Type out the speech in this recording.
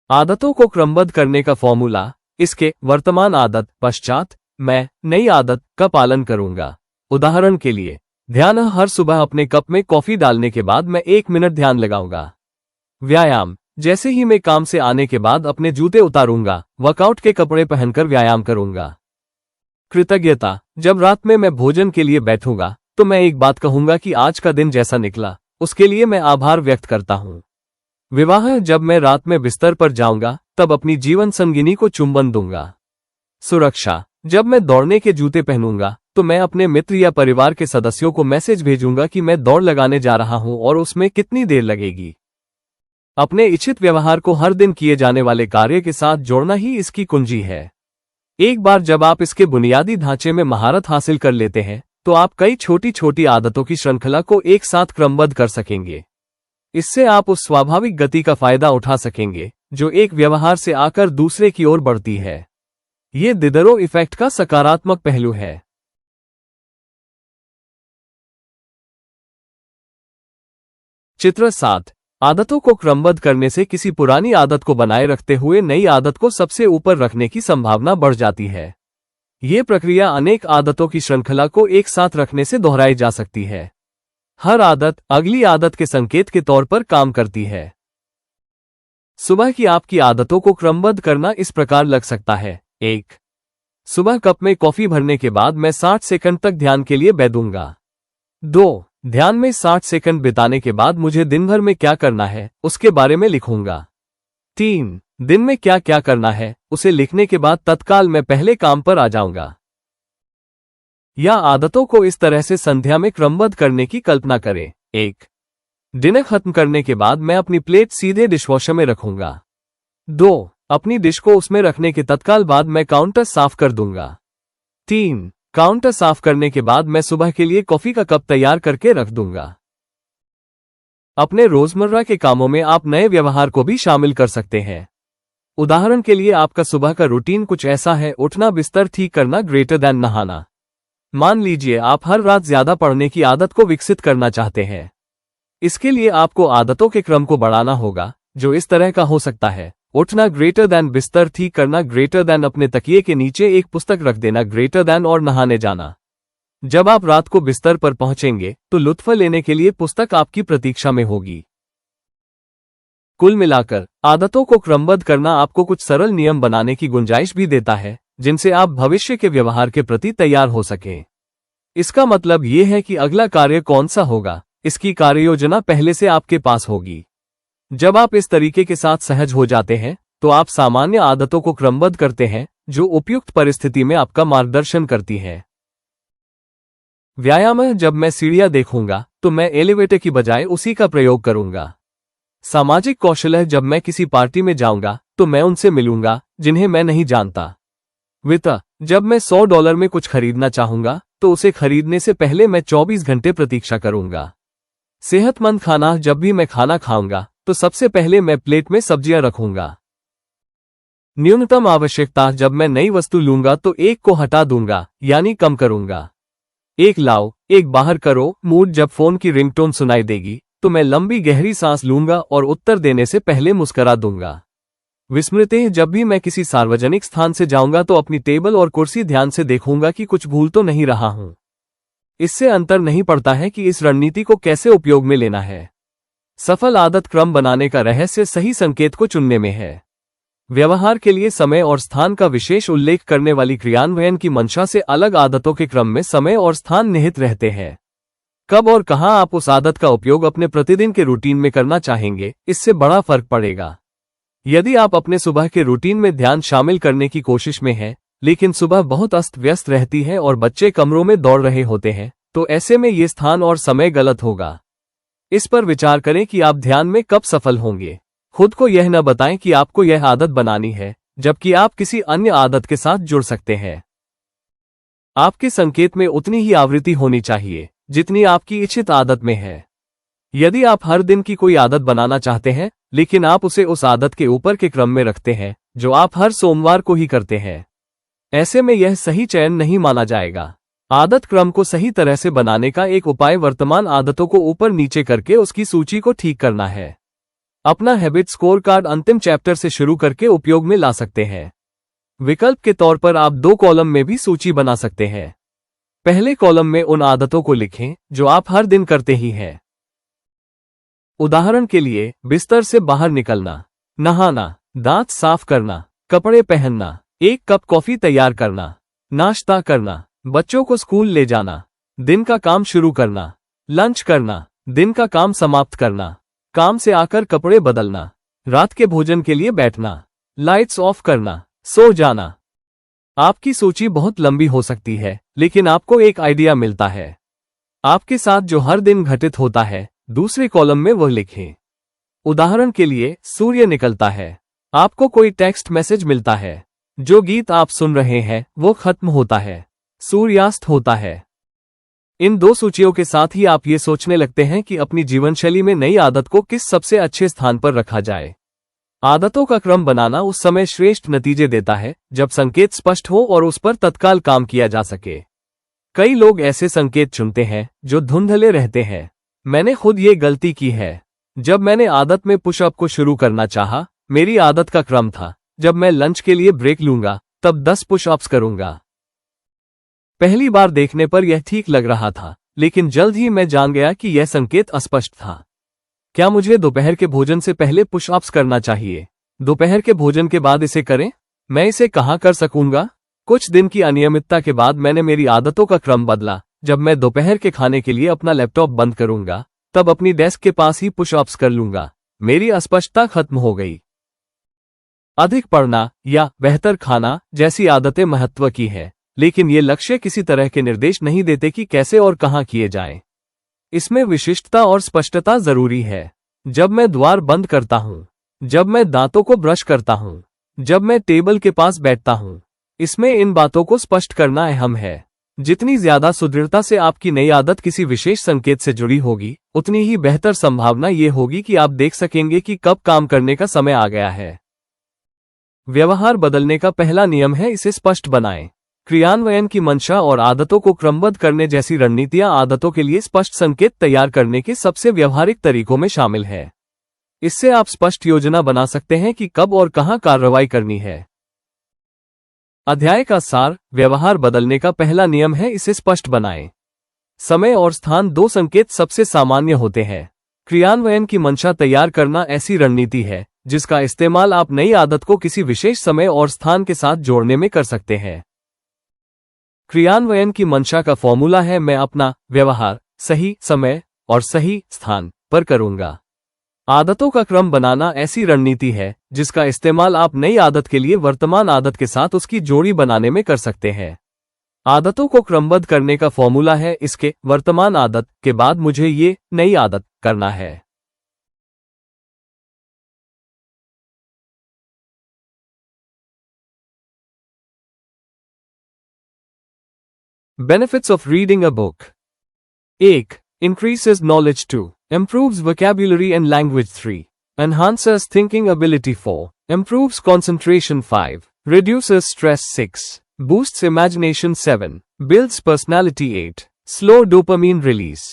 आदतों को क्रमबद्ध करने का फॉर्मूला। इसके वर्तमान आदत पश्चात मैं नई आदत का पालन करूंगा। उदाहरण के लिए, ध्यान। हर सुबह अपने कप में कॉफी डालने के बाद मैं 1 मिनट ध्यान लगाऊंगा। व्यायाम। जैसे ही मैं काम से आने के बाद अपने जूते उतारूंगा, वर्कआउट के कपड़े पहनकर व्यायाम करूंगा। कृतज्ञता। जब रात में मैं भोजन के लिए बैठूंगा तो मैं एक बात कहूंगा कि आज का दिन जैसा निकला उसके लिए मैं आभार व्यक्त करता हूं। विवाह। जब मैं रात में बिस्तर पर जाऊंगा तब अपनी जीवन संगिनी को चुंबन दूंगा। सुरक्षा। जब मैं दौड़ने के जूते पहनूंगा तो मैं अपने मित्र या परिवार के सदस्यों को मैसेज भेजूंगा कि मैं दौड़ लगाने जा रहा हूं और उसमें कितनी देर लगेगी। अपने इच्छित व्यवहार को हर दिन किए जाने वाले कार्य के साथ जोड़ना ही इसकी कुंजी है। एक बार जब आप इसके बुनियादी ढांचे में महारत हासिल कर लेते हैं तो आप कई छोटी छोटी आदतों की श्रृंखला को एक साथ क्रमबद्ध कर सकेंगे। इससे आप उस स्वाभाविक गति का फायदा उठा सकेंगे जो एक व्यवहार से आकर दूसरे की ओर बढ़ती है। ये दिदरो इफेक्ट का सकारात्मक पहलू है। चित्र 7। आदतों को क्रमबद्ध करने से किसी पुरानी आदत को बनाए रखते हुए नई आदत को सबसे ऊपर रखने की संभावना बढ़ जाती है। ये प्रक्रिया अनेक आदतों की श्रृंखला को एक साथ रखने से दोहराई जा सकती है। हर आदत अगली आदत के संकेत के तौर पर काम करती है। सुबह की आपकी आदतों को क्रमबद्ध करना इस प्रकार लग सकता है। 1। सुबह कप में कॉफी भरने के बाद मैं 60 सेकंड तक ध्यान के लिए बैठूंगा। 2। ध्यान में 60 सेकंड बिताने के बाद मुझे दिन भर में क्या करना है उसके बारे में लिखूंगा। 3। दिन में क्या क्या करना है उसे लिखने के बाद तत्काल मैं पहले काम पर आ जाऊंगा। या आदतों को इस तरह से संध्या में क्रमबद्ध करने की कल्पना करें। 1। डिनर खत्म करने के बाद मैं अपनी प्लेट सीधे डिशवॉशर में रखूंगा। 2। अपनी डिश को उसमें रखने के तत्काल बाद मैं काउंटर साफ कर दूंगा। 3। काउंटर साफ करने के बाद मैं सुबह के लिए कॉफी का कप तैयार करके रख दूंगा। अपने रोजमर्रा के कामों में आप नए व्यवहार को भी शामिल कर सकते हैं। उदाहरण के लिए आपका सुबह का रूटीन कुछ ऐसा है: उठना, बिस्तर ठीक करना, ग्रेटर दैन नहाना। मान लीजिए आप हर रात ज्यादा पढ़ने की आदत को विकसित करना चाहते हैं। इसके लिए आपको आदतों के क्रम को बढ़ाना होगा, जो इस तरह का हो सकता है: उठना, ग्रेटर दैन बिस्तर ठीक करना, ग्रेटर दैन अपने तकिए के नीचे एक पुस्तक रख देना, ग्रेटर दैन और नहाने जाना। जब आप रात को बिस्तर पर पहुंचेंगे तो लुत्फ लेने के लिए पुस्तक आपकी प्रतीक्षा में होगी। कुल मिलाकर आदतों को क्रमबद्ध करना आपको कुछ सरल नियम बनाने की गुंजाइश भी देता है जिनसे आप भविष्य के व्यवहार के प्रति तैयार हो सकें। इसका मतलब ये है कि अगला कार्य कौन सा होगा, इसकी कार्ययोजना पहले से आपके पास होगी। जब आप इस तरीके के साथ सहज हो जाते हैं तो आप सामान्य आदतों को क्रमबद्ध करते हैं जो उपयुक्त परिस्थिति में आपका मार्गदर्शन करती है। व्यायाम। जब मैं सीढ़ियां देखूंगा तो मैं एलिवेटर की बजाय उसी का प्रयोग करूंगा। सामाजिक कौशल है। जब मैं किसी पार्टी में जाऊंगा तो मैं उनसे मिलूंगा जिन्हें मैं नहीं जानता। वित्त। जब मैं $100 में कुछ खरीदना चाहूंगा तो उसे खरीदने से पहले मैं 24 घंटे प्रतीक्षा करूंगा। सेहतमंद खाना। जब भी मैं खाना खाऊंगा तो सबसे पहले मैं प्लेट में सब्जियां रखूंगा। न्यूनतम आवश्यकता। जब मैं नई वस्तु लूंगा तो एक को हटा दूंगा, यानी कम करूंगा। एक लाओ एक बाहर करो मूड। जब फोन की रिंगटोन सुनाई देगी तो मैं लंबी गहरी सांस लूंगा और उत्तर देने से पहले मुस्कुरा दूंगा। विस्मृति। जब भी मैं किसी सार्वजनिक स्थान से जाऊंगा तो अपनी टेबल और कुर्सी ध्यान से देखूंगा कि कुछ भूल तो नहीं रहा हूं। इससे अंतर नहीं पड़ता है कि इस रणनीति को कैसे उपयोग में लेना है। सफल आदत क्रम बनाने का रहस्य सही संकेत को चुनने में है। व्यवहार के लिए समय और स्थान का विशेष उल्लेख करने वाली क्रियान्वयन की मंशा से अलग आदतों के क्रम में समय और स्थान निहित रहते हैं। कब और कहां आप उस आदत का उपयोग अपने प्रतिदिन के रूटीन में करना चाहेंगे, इससे बड़ा फर्क पड़ेगा। यदि आप अपने सुबह के रूटीन में ध्यान शामिल करने की कोशिश में हैं, लेकिन सुबह बहुत अस्त व्यस्त रहती है और बच्चे कमरों में दौड़ रहे होते हैं, तो ऐसे में ये स्थान और समय गलत होगा। इस पर विचार करें कि आप ध्यान में कब सफल होंगे। खुद को यह न बताएं कि आपको यह आदत बनानी है, जबकि आप किसी अन्य आदत के साथ जुड़ सकते हैं। आपके संकेत में उतनी ही आवृत्ति होनी चाहिए जितनी आपकी इच्छित आदत में है। यदि आप हर दिन की कोई आदत बनाना चाहते हैं, लेकिन आप उसे उस आदत के ऊपर के क्रम में रखते हैं जो आप हर सोमवार को ही करते हैं, ऐसे में यह सही चयन नहीं माना जाएगा। आदत क्रम को सही तरह से बनाने का एक उपाय वर्तमान आदतों को ऊपर नीचे करके उसकी सूची को ठीक करना है। अपना हैबिट स्कोर कार्ड अंतिम चैप्टर से शुरू करके उपयोग में ला सकते हैं। विकल्प के तौर पर आप 2 कॉलम में भी सूची बना सकते हैं। पहले कॉलम में उन आदतों को लिखें जो आप हर दिन करते ही हैं। उदाहरण के लिए, बिस्तर से बाहर निकलना, नहाना, दांत साफ करना, कपड़े पहनना, 1 कप कॉफी तैयार करना, नाश्ता करना, बच्चों को स्कूल ले जाना, दिन का काम शुरू करना, लंच करना, दिन का काम समाप्त करना, काम से आकर कपड़े बदलना, रात के भोजन के लिए बैठना, लाइट्स ऑफ करना, सो जाना। आपकी सूची बहुत लंबी हो सकती है, लेकिन आपको एक आइडिया मिलता है। आपके साथ जो हर दिन घटित होता है, दूसरे कॉलम में वह लिखें। उदाहरण के लिए, सूर्य निकलता है, आपको कोई टेक्स्ट मैसेज मिलता है, जो गीत आप सुन रहे हैं वो खत्म होता है, सूर्यास्त होता है। इन 2 सूचियों के साथ ही आप ये सोचने लगते हैं कि अपनी जीवनशैली में नई आदत को किस सबसे अच्छे स्थान पर रखा जाए। आदतों का क्रम बनाना उस समय श्रेष्ठ नतीजे देता है जब संकेत स्पष्ट हो और उस पर तत्काल काम किया जा सके। कई लोग ऐसे संकेत चुनते हैं जो धुंधले रहते हैं। मैंने खुद ये गलती की है। जब मैंने आदत में पुशअप को शुरू करना चाहा, मेरी आदत का क्रम था, जब मैं लंच के लिए ब्रेक लूंगा तब 10 पुशअप्स करूंगा। पहली बार देखने पर यह ठीक लग रहा था, लेकिन जल्द ही मैं जान गया कि यह संकेत अस्पष्ट था। क्या मुझे दोपहर के भोजन से पहले पुशअप्स करना चाहिए? दोपहर के भोजन के बाद इसे करें? मैं इसे कहाँ कर सकूंगा? कुछ दिन की अनियमितता के बाद मैंने मेरी आदतों का क्रम बदला। जब मैं दोपहर के खाने के लिए अपना लैपटॉप बंद करूंगा, तब अपनी डेस्क के पास ही पुशअप्स कर लूंगा। मेरी अस्पष्टता खत्म हो गई। अधिक पढ़ना या बेहतर खाना जैसी आदतें महत्व की है, लेकिन ये लक्ष्य किसी तरह के निर्देश नहीं देते कि कैसे और कहाँ किए जाएं। इसमें विशिष्टता और स्पष्टता जरूरी है। जब मैं द्वार बंद करता हूँ, जब मैं दांतों को ब्रश करता हूँ, जब मैं टेबल के पास बैठता हूँ, इसमें इन बातों को स्पष्ट करना अहम है। जितनी ज्यादा सुदृढ़ता से आपकी नई आदत किसी विशेष संकेत से जुड़ी होगी, उतनी ही बेहतर संभावना ये होगी कि आप देख सकेंगे कि कब काम करने का समय आ गया है। व्यवहार बदलने का पहला नियम है, इसे स्पष्ट बनाएं। क्रियान्वयन की मंशा और आदतों को क्रमबद्ध करने जैसी रणनीतियां आदतों के लिए स्पष्ट संकेत तैयार करने के सबसे व्यवहारिक तरीकों में शामिल है। इससे आप स्पष्ट योजना बना सकते हैं कि कब और कहां कार्रवाई करनी है। अध्याय का सार, व्यवहार बदलने का पहला नियम है, इसे स्पष्ट बनाएं। समय और स्थान 2 संकेत सबसे सामान्य होते हैं। क्रियान्वयन की मंशा तैयार करना ऐसी रणनीति है जिसका इस्तेमाल आप नई आदत को किसी विशेष समय और स्थान के साथ जोड़ने में कर सकते हैं। क्रियान्वयन की मंशा का फॉर्मूला है, मैं अपना व्यवहार सही समय और सही स्थान पर करूंगा। आदतों का क्रम बनाना ऐसी रणनीति है जिसका इस्तेमाल आप नई आदत के लिए वर्तमान आदत के साथ उसकी जोड़ी बनाने में कर सकते हैं। आदतों को क्रमबद्ध करने का फॉर्मूला है, इसके वर्तमान आदत के बाद मुझे ये नई आदत करना है। Benefits of reading a book. 1. Increases knowledge. 2. Improves vocabulary and language. 3. Enhances thinking ability. 4. Improves concentration. 5. Reduces stress. 6. Boosts imagination. 7. Builds personality. 8. Slow dopamine release.